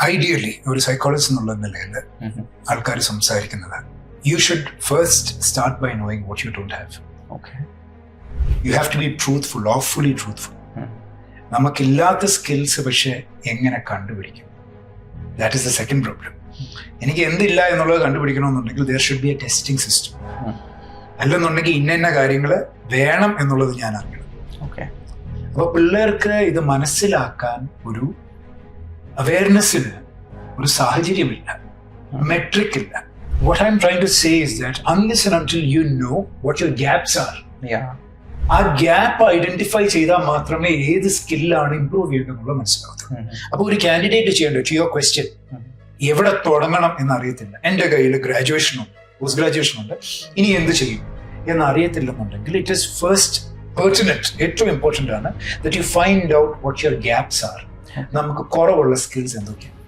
Ideally ഒരു psychologist എന്നുള്ള നിലയിൽ ആൾക്കാർ സംസാരിക്കുന്നത് you should first start by knowing what you don't have. You have to be truthful, awfully truthful. നമുക്കില്ലാത്ത skills പക്ഷെ എങ്ങനെ കണ്ടുപിടിക്കും? That is the second problem. എനിക്ക് എന്തില്ല എന്നുള്ളത് കണ്ടുപിടിക്കണമെന്നുണ്ടെങ്കിൽ there should be a testing system. അല്ലെന്നുണ്ടെങ്കിൽ ഇന്ന കാര്യങ്ങൾ വേണം എന്നുള്ളത് ഞാൻ അറിയണം. അപ്പൊ പിള്ളേർക്ക് ഇത് മനസ്സിലാക്കാൻ ഒരു അവയർനെസ്സിന് ഒരു സാഹചര്യമില്ല, മെട്രിക് ഇല്ല. What I am trying to say is that unless and until you know what your gaps are, ആ ഗ്യാപ്പ് ഐഡന്റിഫൈ ചെയ്താൽ മാത്രമേ ഏത് സ്കില്ലാണ് ഇംപ്രൂവ് ചെയ്യുന്നത് മനസ്സിലാകത്തുള്ളൂ. അപ്പൊ ഒരു കാൻഡിഡേറ്റ് ചെയ്യേണ്ടത്, ടു യുവർ ക്വസ്റ്റ്യൻ, എവിടെ തുടങ്ങണം എന്നറിയത്തില്ല, എൻ്റെ കയ്യിൽ ഗ്രാജുവേഷനുണ്ട്, പോസ്റ്റ് ഗ്രാജുവേഷനുണ്ട്, ഇനി എന്ത് ചെയ്യും എന്നറിയത്തില്ലെന്നുണ്ടെങ്കിൽ ഇറ്റ് ഈസ് ഫസ്റ്റ് പെർട്ടിനന്റ്, ഏറ്റവും ഇമ്പോർട്ടൻ്റ് ആണ് that you find out what your gaps are. നമുക്ക് കുറവുള്ള സ്കിൽസ് എന്തൊക്കെയാണ്.